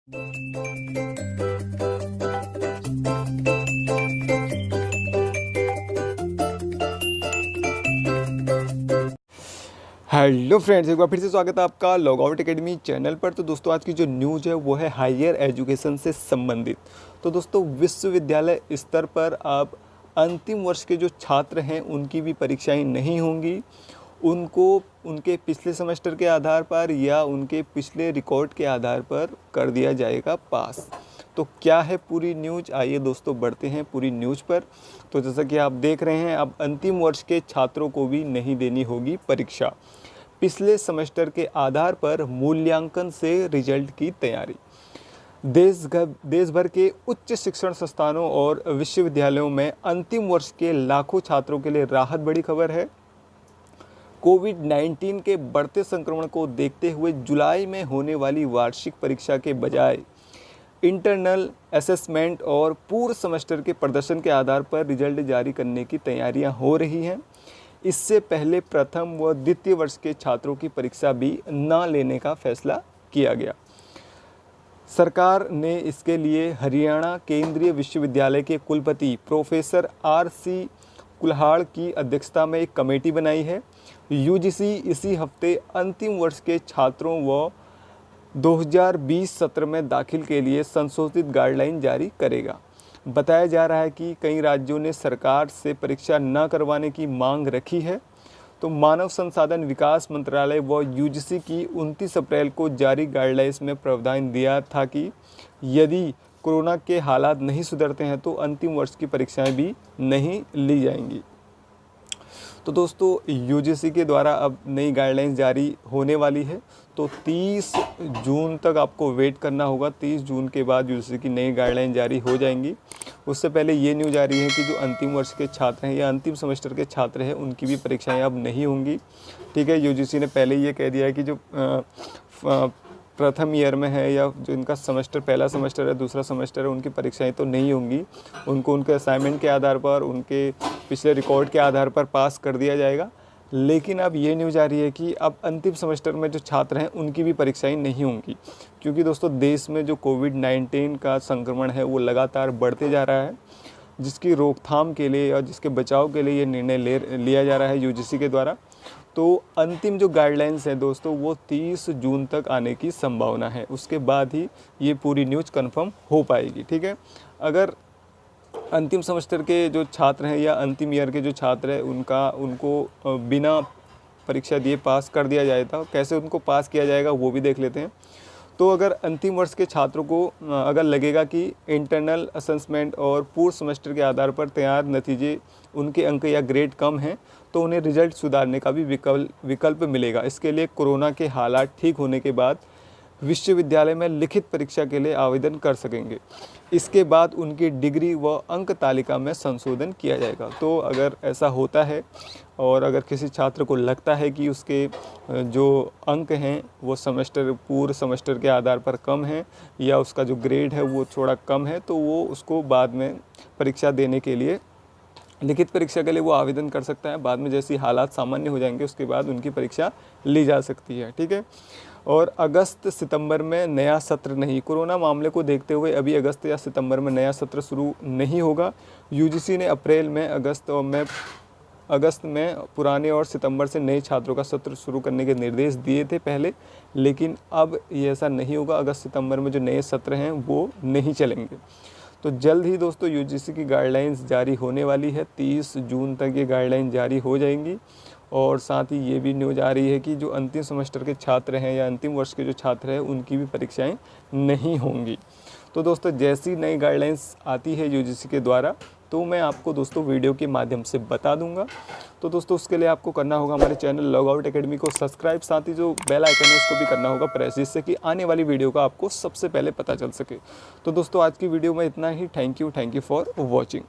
Hello friends, एक बार फिर से स्वागत है आपका लॉगआउट एकेडमी चैनल पर। तो दोस्तों आज की जो न्यूज़ है वो है हायर एजुकेशन से संबंधित। तो दोस्तों विश्वविद्यालय स्तर पर अब अंतिम वर्ष के जो छात्र हैं उनकी भी परीक्षाएं नहीं होंगी। उनको उनके पिछले सेमेस्टर के आधार पर या उनके पिछले रिकॉर्ड के आधार पर कर दिया जाएगा पास। तो क्या है पूरी न्यूज़, आइए दोस्तों बढ़ते हैं पूरी न्यूज़ पर। तो जैसा कि आप देख रहे हैं, अब अंतिम वर्ष के छात्रों को भी नहीं देनी होगी परीक्षा। पिछले सेमेस्टर के आधार पर मूल्यांकन से रिजल्ट की तैयारी। देश भर के उच्च शिक्षण संस्थानों और विश्वविद्यालयों में अंतिम वर्ष के लाखों छात्रों के लिए राहत बड़ी खबर है। कोविड-19 के बढ़ते संक्रमण को देखते हुए जुलाई में होने वाली वार्षिक परीक्षा के बजाय इंटरनल असेसमेंट और पूर्व सेमेस्टर के प्रदर्शन के आधार पर रिजल्ट जारी करने की तैयारियां हो रही हैं। इससे पहले प्रथम व द्वितीय वर्ष के छात्रों की परीक्षा भी न लेने का फैसला किया गया। सरकार ने इसके लिए हरियाणा केंद्रीय विश्वविद्यालय के कुलपति प्रोफेसर आर.सी. कुल्हाड़ की अध्यक्षता में एक कमेटी बनाई है। यूजीसी इसी हफ्ते अंतिम वर्ष के छात्रों व 2020 सत्र में दाखिल के लिए संशोधित गाइडलाइन जारी करेगा। बताया जा रहा है कि कई राज्यों ने सरकार से परीक्षा न करवाने की मांग रखी है। तो मानव संसाधन विकास मंत्रालय व यूजीसी की 29 अप्रैल को जारी गाइडलाइंस में प्रावधान दिया था कि यदि कोरोना के हालात नहीं सुधरते हैं तो अंतिम वर्ष की परीक्षाएं भी नहीं ली जाएंगी। तो दोस्तों यूजीसी के द्वारा अब नई गाइडलाइंस जारी होने वाली है। तो 30 जून तक आपको वेट करना होगा। 30 जून के बाद यूजीसी की नई गाइडलाइन जारी हो जाएंगी। उससे पहले ये न्यूज़ आ रही है कि जो अंतिम वर्ष के छात्र हैं या अंतिम सेमेस्टर के छात्र हैं उनकी भी परीक्षाएं अब नहीं होंगी। ठीक है, यूजीसी ने पहले ये कह दिया है कि जो प्रथम ईयर में है या जो इनका सेमेस्टर पहला सेमेस्टर है दूसरा सेमेस्टर है उनकी परीक्षाएं तो नहीं होंगी। उनको उनके असाइनमेंट के आधार पर उनके पिछले रिकॉर्ड के आधार पर पास कर दिया जाएगा। लेकिन अब ये न्यूज़ आ रही है कि अब अंतिम सेमेस्टर में जो छात्र हैं उनकी भी परीक्षाएं नहीं होंगी, क्योंकि दोस्तों देश में जो कोविड-19 का संक्रमण है वो लगातार बढ़ते जा रहा है, जिसकी रोकथाम के लिए और जिसके बचाव के लिए ये निर्णय लिया जा रहा है यूजीसी के द्वारा। तो अंतिम जो गाइडलाइंस है दोस्तों वो 30 जून तक आने की संभावना है। उसके बाद ही ये पूरी न्यूज़ कंफर्म हो पाएगी। ठीक है, अगर अंतिम सेमेस्टर के जो छात्र हैं या अंतिम ईयर के जो छात्र हैं उनको बिना परीक्षा दिए पास कर दिया जाए तो कैसे उनको पास किया जाएगा वो भी देख लेते हैं। तो अगर अंतिम वर्ष के छात्रों को अगर लगेगा कि इंटरनल असेसमेंट और पूर्व सेमेस्टर के आधार पर तैयार नतीजे उनके अंक या ग्रेड कम हैं तो उन्हें रिजल्ट सुधारने का भी विकल्प मिलेगा। इसके लिए कोरोना के हालात ठीक होने के बाद विश्वविद्यालय में लिखित परीक्षा के लिए आवेदन कर सकेंगे। इसके बाद उनकी डिग्री व अंक तालिका में संशोधन किया जाएगा। तो अगर ऐसा होता है और अगर किसी छात्र को लगता है कि उसके जो अंक हैं वो पूर्व सेमेस्टर के आधार पर कम हैं या उसका जो ग्रेड है वो थोड़ा कम है तो वो उसको बाद में परीक्षा देने के लिए लिखित परीक्षा के लिए वो आवेदन कर सकता है। बाद में जैसी हालात सामान्य हो जाएंगे उसके बाद उनकी परीक्षा ली जा सकती है। ठीक है, और अगस्त सितंबर में नया सत्र नहीं, कोरोना मामले को देखते हुए अभी अगस्त या सितंबर में नया सत्र शुरू नहीं होगा। यूजीसी ने अप्रैल में अगस्त में पुराने और सितंबर से नए छात्रों का सत्र शुरू करने के निर्देश दिए थे पहले, लेकिन अब ये ऐसा नहीं होगा। अगस्त सितंबर में जो नए सत्र हैं वो नहीं चलेंगे। तो जल्द ही दोस्तों यूजीसी की गाइडलाइंस जारी होने वाली है। 30 जून तक ये गाइडलाइन जारी हो जाएंगी। और साथ ही ये भी न्यूज़ आ रही है कि जो अंतिम सेमेस्टर के छात्र हैं या अंतिम वर्ष के जो छात्र हैं उनकी भी परीक्षाएं नहीं होंगी। तो दोस्तों जैसी नई गाइडलाइंस आती है यूजीसी के द्वारा तो मैं आपको दोस्तों वीडियो के माध्यम से बता दूंगा। तो दोस्तों उसके लिए आपको करना होगा हमारे चैनल लॉगआउट एकेडमी को सब्सक्राइब, साथ ही जो बेल आइकन है उसको भी करना होगा प्रेस, जिससे कि आने वाली वीडियो का आपको सबसे पहले पता चल सके। तो दोस्तों आज की वीडियो में इतना ही। Thank you for watching.